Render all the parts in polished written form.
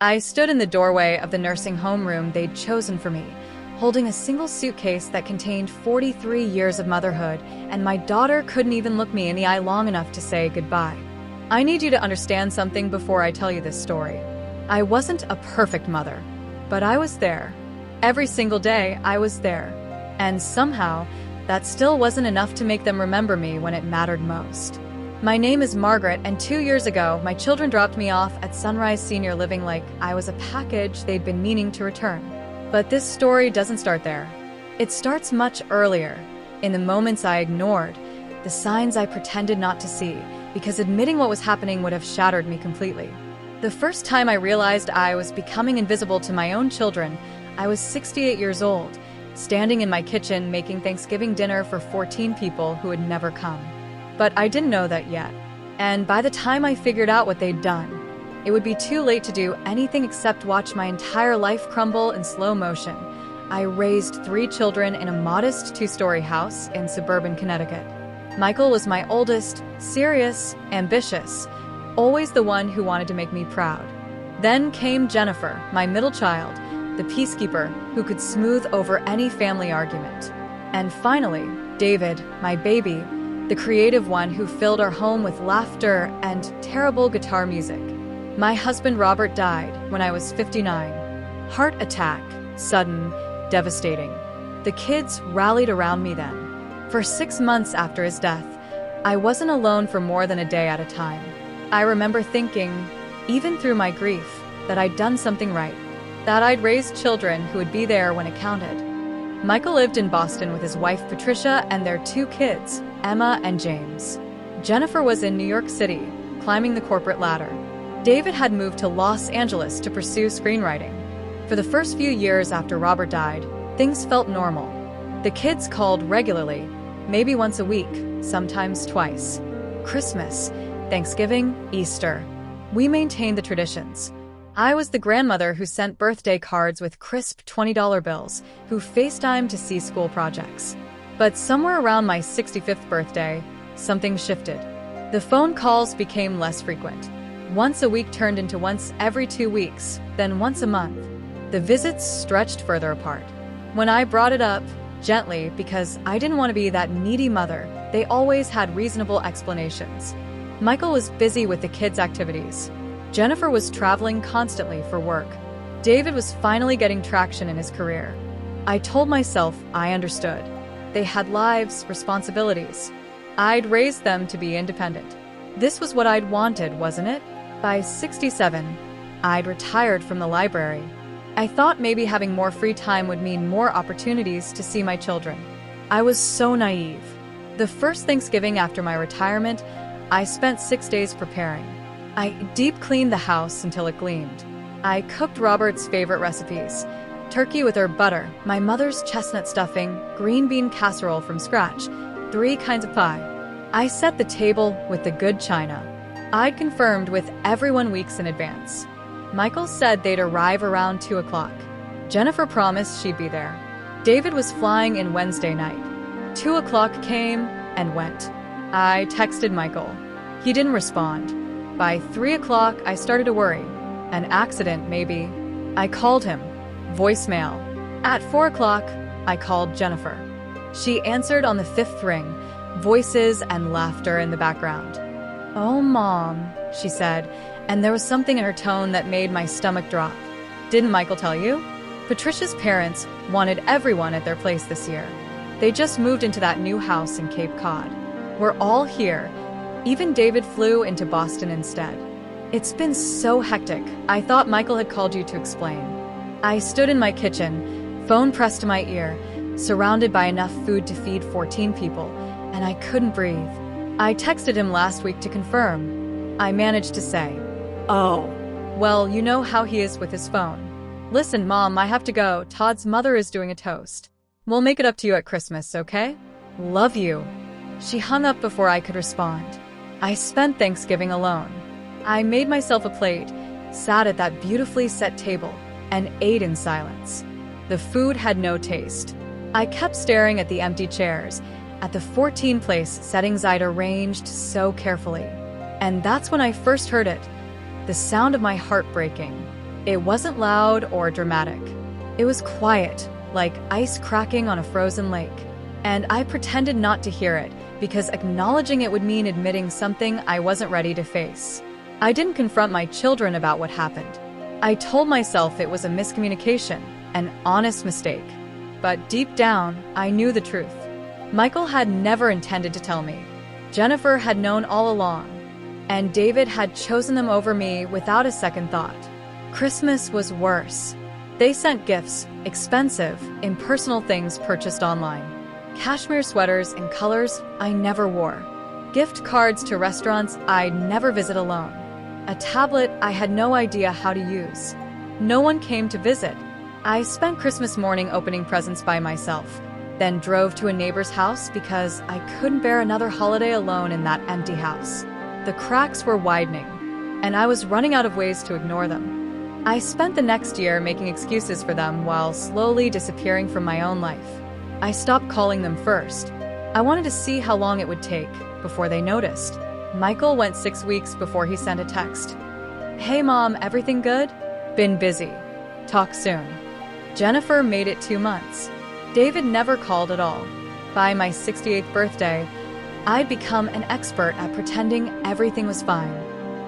I stood in the doorway of the nursing home room they'd chosen for me, holding a single suitcase that contained 43 years of motherhood, and my daughter couldn't even look me in the eye long enough to say goodbye. I need you to understand something before I tell you this story. I wasn't a perfect mother, but I was there. Every single day, I was there. And somehow, that still wasn't enough to make them remember me when it mattered most. My name is Margaret, and 2 years ago, my children dropped me off at Sunrise Senior Living like I was a package they'd been meaning to return. But this story doesn't start there. It starts much earlier, in the moments I ignored, the signs I pretended not to see, because admitting what was happening would have shattered me completely. The first time I realized I was becoming invisible to my own children, I was 68 years old, standing in my kitchen making Thanksgiving dinner for 14 people who had never come. But I didn't know that yet. And by the time I figured out what they'd done, it would be too late to do anything except watch my entire life crumble in slow motion. I raised 3 children in a modest 2-story house in suburban Connecticut. Michael was my oldest, serious, ambitious, always the one who wanted to make me proud. Then came Jennifer, my middle child, the peacekeeper who could smooth over any family argument. And finally, David, my baby, the creative one who filled our home with laughter and terrible guitar music. My husband Robert died when I was 59. Heart attack, sudden, devastating. The kids rallied around me then. For 6 months after his death, I wasn't alone for more than a day at a time. I remember thinking, even through my grief, that I'd done something right, that I'd raised children who would be there when it counted. Michael lived in Boston with his wife Patricia and their 2 kids, Emma and James. Jennifer was in New York City, climbing the corporate ladder. David had moved to Los Angeles to pursue screenwriting. For the first few years after Robert died, things felt normal. The kids called regularly, maybe once a week, sometimes twice. Christmas, Thanksgiving, Easter. We maintained the traditions. I was the grandmother who sent birthday cards with crisp $20 bills, who FaceTimed to see school projects. But somewhere around my 65th birthday, something shifted. The phone calls became less frequent. Once a week turned into once every 2 weeks, then once a month. The visits stretched further apart. When I brought it up, gently, because I didn't want to be that needy mother, they always had reasonable explanations. Michael was busy with the kids' activities. Jennifer was traveling constantly for work. David was finally getting traction in his career. I told myself I understood. They had lives, responsibilities. I'd raised them to be independent. This was what I'd wanted, wasn't it? By 67, I'd retired from the library. I thought maybe having more free time would mean more opportunities to see my children. I was so naive. The first Thanksgiving after my retirement, I spent 6 days preparing. I deep cleaned the house until it gleamed. I cooked Robert's favorite recipes: turkey with herb butter, my mother's chestnut stuffing, green bean casserole from scratch, 3 kinds of pie. I set the table with the good china. I'd confirmed with everyone weeks in advance. Michael said they'd arrive around 2 o'clock. Jennifer promised she'd be there. David was flying in Wednesday night. 2 o'clock came and went. I texted Michael. He didn't respond. By 3 o'clock, I started to worry. An accident, maybe. I called him. Voicemail. At 4 o'clock, I called Jennifer. She answered on the 5th ring, voices and laughter in the background. "Oh, Mom," she said, and there was something in her tone that made my stomach drop. "Didn't Michael tell you?" Patricia's parents wanted everyone at their place this year. They just moved into that new house in Cape Cod. We're all here. Even David flew into Boston instead. It's been so hectic. I thought Michael had called you to explain. I stood in my kitchen, phone pressed to my ear, surrounded by enough food to feed 14 people, and I couldn't breathe. I texted him last week to confirm. I managed to say, "Oh, well, you know how he is with his phone. Listen, Mom, I have to go. Todd's mother is doing a toast. We'll make it up to you at Christmas, okay? Love you." She hung up before I could respond. I spent Thanksgiving alone. I made myself a plate, sat at that beautifully set table, and ate in silence. The food had no taste. I kept staring at the empty chairs, at the 14-place settings I'd arranged so carefully. And that's when I first heard it, the sound of my heart breaking. It wasn't loud or dramatic. It was quiet, like ice cracking on a frozen lake. And I pretended not to hear it, because acknowledging it would mean admitting something I wasn't ready to face. I didn't confront my children about what happened. I told myself it was a miscommunication, an honest mistake. But deep down, I knew the truth. Michael had never intended to tell me. Jennifer had known all along. And David had chosen them over me without a second thought. Christmas was worse. They sent gifts, expensive, impersonal things purchased online. Cashmere sweaters in colors I never wore. Gift cards to restaurants I'd never visit alone. A tablet I had no idea how to use. No one came to visit. I spent Christmas morning opening presents by myself, then drove to a neighbor's house because I couldn't bear another holiday alone in that empty house. The cracks were widening, and I was running out of ways to ignore them. I spent the next year making excuses for them while slowly disappearing from my own life. I stopped calling them first. I wanted to see how long it would take before they noticed. Michael went 6 weeks before he sent a text. "Hey Mom, everything good? Been busy. Talk soon." Jennifer made it 2 months. David never called at all. By my 68th birthday, I'd become an expert at pretending everything was fine.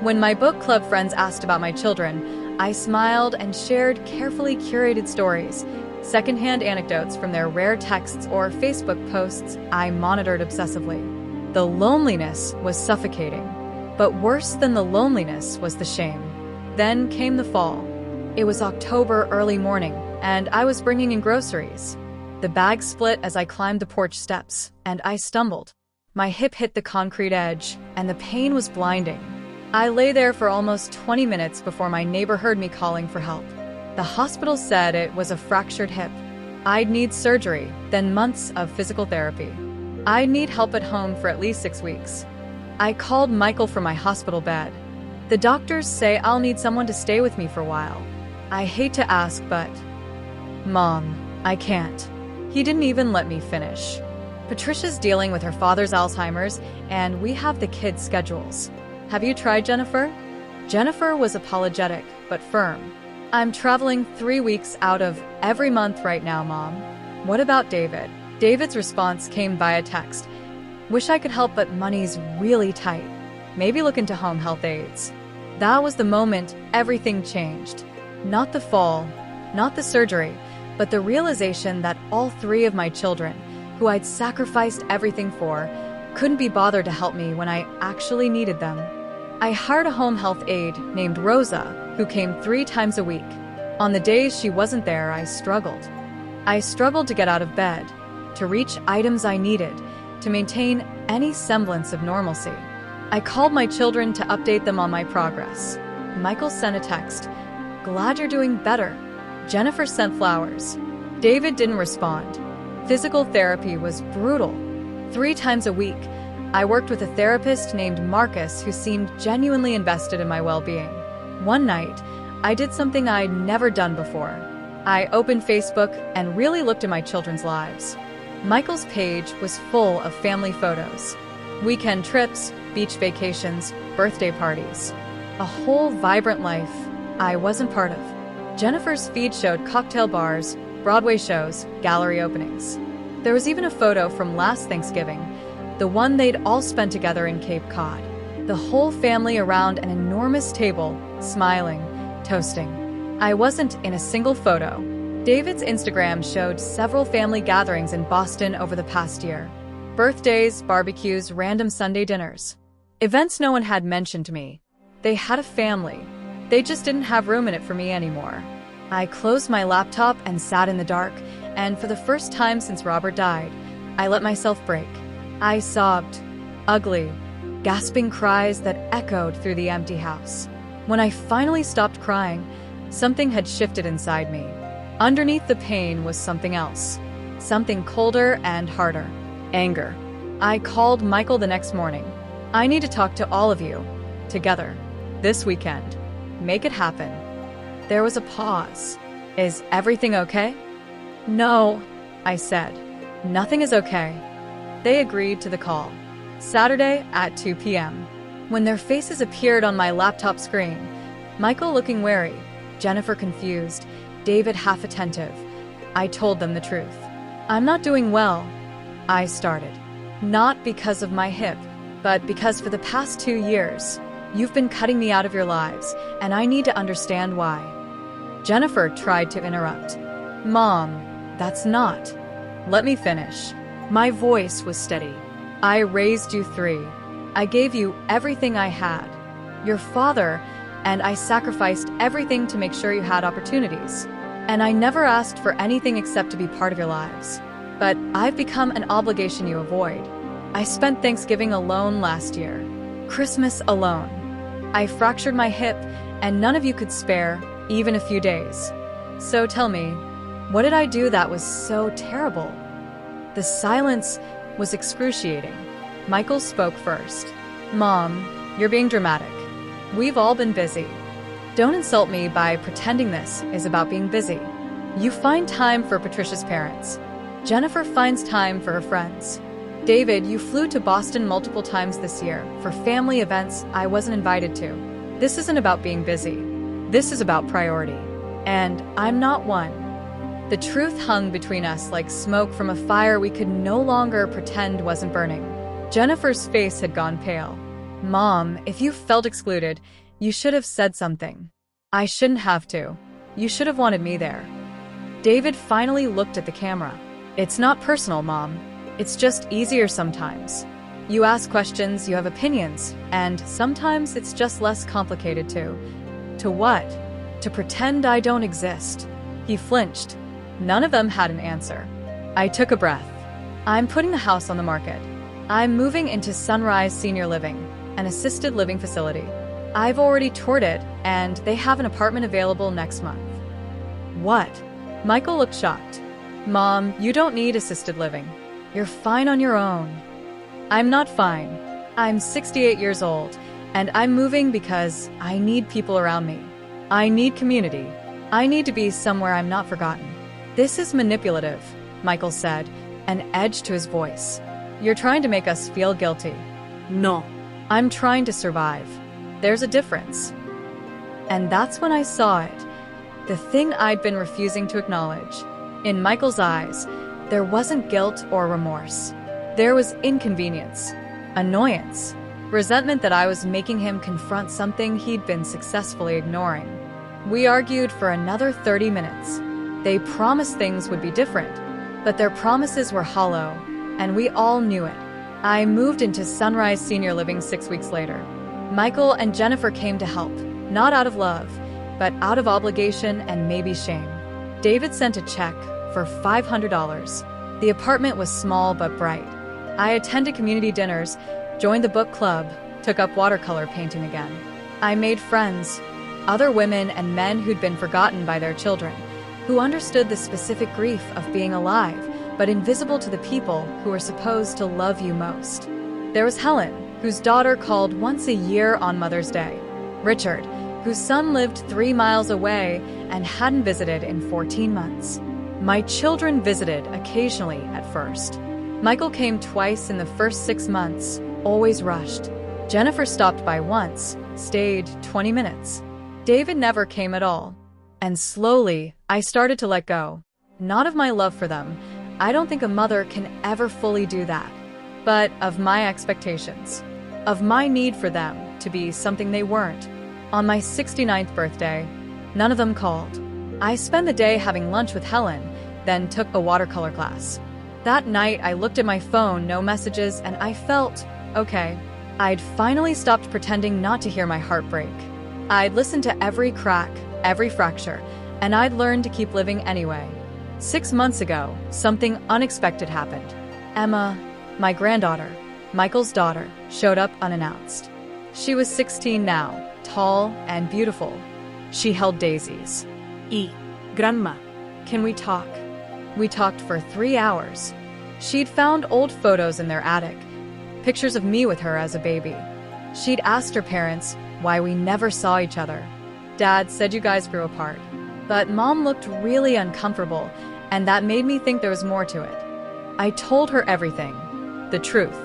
When my book club friends asked about my children, I smiled and shared carefully curated stories, secondhand anecdotes from their rare texts or Facebook posts I monitored obsessively. The loneliness was suffocating, but worse than the loneliness was the shame. Then came the fall. It was October early morning, and I was bringing in groceries. The bag split as I climbed the porch steps, and I stumbled. My hip hit the concrete edge, and the pain was blinding. I lay there for almost 20 minutes before my neighbor heard me calling for help. The hospital said it was a fractured hip. I'd need surgery, then months of physical therapy. I'd need help at home for at least 6 weeks. I called Michael from my hospital bed. The doctors say I'll need someone to stay with me for a while. I hate to ask, but... Mom, I can't. He didn't even let me finish. Patricia's dealing with her father's Alzheimer's, and we have the kids' schedules. Have you tried Jennifer? Jennifer was apologetic, but firm. I'm traveling 3 weeks out of every month right now, Mom. What about David? David's response came via text. Wish I could help, but money's really tight. Maybe look into home health aides. That was the moment everything changed. Not the fall, not the surgery, but the realization that all 3 of my children, who I'd sacrificed everything for, couldn't be bothered to help me when I actually needed them. I hired a home health aide named Rosa, who came 3 times a week. On the days she wasn't there, I struggled. I struggled to get out of bed, to reach items I needed, to maintain any semblance of normalcy. I called my children to update them on my progress. Michael sent a text. "Glad you're doing better." Jennifer sent flowers. David didn't respond. Physical therapy was brutal. 3 times a week, I worked with a therapist named Marcus who seemed genuinely invested in my well-being. One night, I did something I'd never done before. I opened Facebook and really looked at my children's lives. Michael's page was full of family photos. Weekend trips, beach vacations, birthday parties. A whole vibrant life I wasn't part of. Jennifer's feed showed cocktail bars, Broadway shows, gallery openings. There was even a photo from last Thanksgiving, the one they'd all spent together in Cape Cod. The whole family around an enormous table, smiling, toasting. I wasn't in a single photo. David's Instagram showed several family gatherings in Boston over the past year. Birthdays, barbecues, random Sunday dinners. Events no one had mentioned to me. They had a family. They just didn't have room in it for me anymore. I closed my laptop and sat in the dark, and for the first time since Robert died, I let myself break. I sobbed, ugly, gasping cries that echoed through the empty house. When I finally stopped crying, something had shifted inside me. Underneath the pain was something else, something colder and harder. Anger. I called Michael the next morning. "I need to talk to all of you, together, this weekend. Make it happen." There was a pause. "Is everything okay?" "No," I said. "Nothing is okay." They agreed to the call. Saturday at 2 p.m. When their faces appeared on my laptop screen, Michael looking wary, Jennifer confused, David half attentive. I told them the truth. I'm not doing well, I started. Not because of my hip, but because for the past 2 years, you've been cutting me out of your lives, and I need to understand why. Jennifer tried to interrupt. Mom, that's not. Let me finish. My voice was steady. I raised you 3. I gave you everything I had. Your father, and I sacrificed everything to make sure you had opportunities. And I never asked for anything except to be part of your lives. But I've become an obligation you avoid. I spent Thanksgiving alone last year. Christmas alone. I fractured my hip, and none of you could spare even a few days. So tell me, what did I do that was so terrible? The silence was excruciating. Michael spoke first. Mom, you're being dramatic. We've all been busy. Don't insult me by pretending this is about being busy. You find time for Patricia's parents. Jennifer finds time for her friends. David, you flew to Boston multiple times this year for family events I wasn't invited to. This isn't about being busy. This is about priority. And I'm not one. The truth hung between us like smoke from a fire we could no longer pretend wasn't burning. Jennifer's face had gone pale. Mom, if you felt excluded, you should have said something. I shouldn't have to. You should have wanted me there. David finally looked at the camera. It's not personal, Mom. It's just easier sometimes. You ask questions, you have opinions, and sometimes it's just less complicated too. To what? To pretend I don't exist. He flinched. None of them had an answer. I took a breath. I'm putting the house on the market. I'm moving into Sunrise Senior Living, an assisted living facility. I've already toured it, and they have an apartment available next month. What? Michael looked shocked. Mom, you don't need assisted living. You're fine on your own. I'm not fine. I'm 68 years old, and I'm moving because I need people around me. I need community. I need to be somewhere I'm not forgotten. This is manipulative, Michael said, an edge to his voice. You're trying to make us feel guilty. No. I'm trying to survive. There's a difference. And that's when I saw it. The thing I'd been refusing to acknowledge. In Michael's eyes, there wasn't guilt or remorse. There was inconvenience, annoyance, resentment that I was making him confront something he'd been successfully ignoring. We argued for another 30 minutes. They promised things would be different, but their promises were hollow, and we all knew it. I moved into Sunrise Senior Living 6 weeks later. Michael and Jennifer came to help, not out of love, but out of obligation and maybe shame. David sent a check for $500. The apartment was small but bright. I attended community dinners, joined the book club, took up watercolor painting again. I made friends, other women and men who'd been forgotten by their children, who understood the specific grief of being alive, but invisible to the people who were supposed to love you most. There was Helen, whose daughter called once a year on Mother's Day. Richard, whose son lived 3 miles away and hadn't visited in 14 months. My children visited occasionally at first. Michael came twice in the first 6 months, always rushed. Jennifer stopped by once, stayed 20 minutes. David never came at all. And slowly, I started to let go. Not of my love for them. I don't think a mother can ever fully do that. But of my expectations. Of my need for them to be something they weren't. On my 69th birthday, none of them called. I spent the day having lunch with Helen, then took a watercolor class. That night, I looked at my phone, no messages, and I felt okay. I'd finally stopped pretending not to hear my heart break. I'd listened to every crack, every fracture, and I'd learned to keep living anyway. 6 months ago, something unexpected happened. Emma, my granddaughter, Michael's daughter, showed up unannounced. She was 16 now, tall and beautiful. She held daisies. Grandma, can we talk? We talked for 3 hours. She'd found old photos in their attic, pictures of me with her as a baby. She'd asked her parents why we never saw each other. Dad said you guys grew apart. But Mom looked really uncomfortable, and that made me think there was more to it. I told her everything. The truth.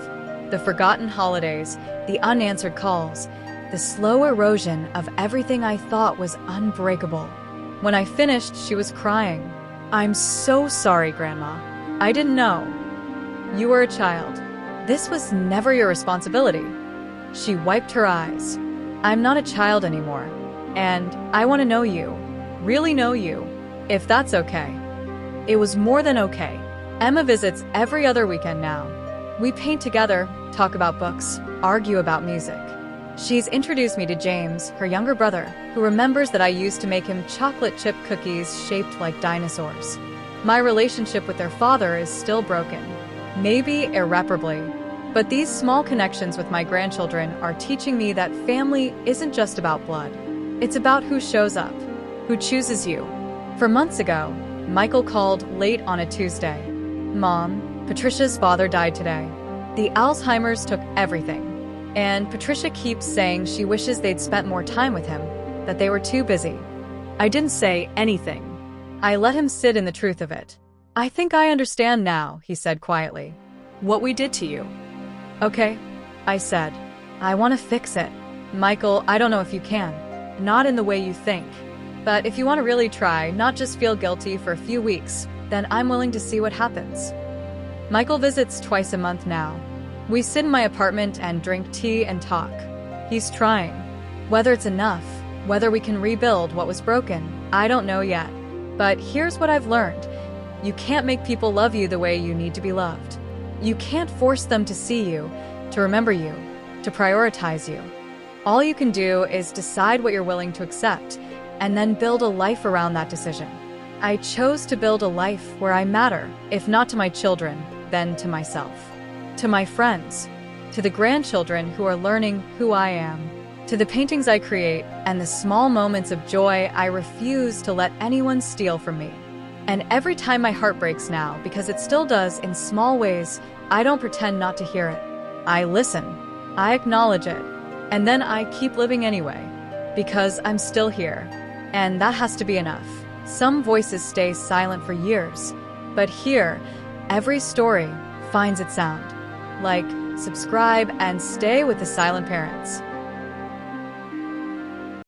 The forgotten holidays, the unanswered calls, the slow erosion of everything I thought was unbreakable. When I finished, she was crying. "I'm so sorry, Grandma. I didn't know. You were a child. This was never your responsibility." She wiped her eyes. "I'm not a child anymore. And I want to know you. Really know you. If that's okay." It was more than okay. Emma visits every other weekend now. We paint together, talk about books, argue about music. She's introduced me to James, her younger brother, who remembers that I used to make him chocolate chip cookies shaped like dinosaurs. My relationship with their father is still broken, maybe irreparably. But these small connections with my grandchildren are teaching me that family isn't just about blood. It's about who shows up, who chooses you. For months ago, Michael called late on a Tuesday. "Mom, Patricia's father died today. The Alzheimer's took everything. And Patricia keeps saying she wishes they'd spent more time with him, that they were too busy." I didn't say anything. I let him sit in the truth of it. "I think I understand now," he said quietly. "What we did to you." "Okay," I said. "I want to fix it. Michael, I don't know if you can. Not in the way you think. But if you want to really try, not just feel guilty for a few weeks, then I'm willing to see what happens." Michael visits twice a month now. We sit in my apartment and drink tea and talk. He's trying. Whether it's enough, whether we can rebuild what was broken, I don't know yet. But here's what I've learned. You can't make people love you the way you need to be loved. You can't force them to see you, to remember you, to prioritize you. All you can do is decide what you're willing to accept, and then build a life around that decision. I chose to build a life where I matter, if not to my children, then to myself. To my friends, to the grandchildren who are learning who I am, to the paintings I create and the small moments of joy I refuse to let anyone steal from me. And every time my heart breaks now, because it still does in small ways, I don't pretend not to hear it. I listen, I acknowledge it, and then I keep living anyway, because I'm still here. And that has to be enough. Some voices stay silent for years, but here, every story finds its sound. Like, subscribe, and stay with the silent parents.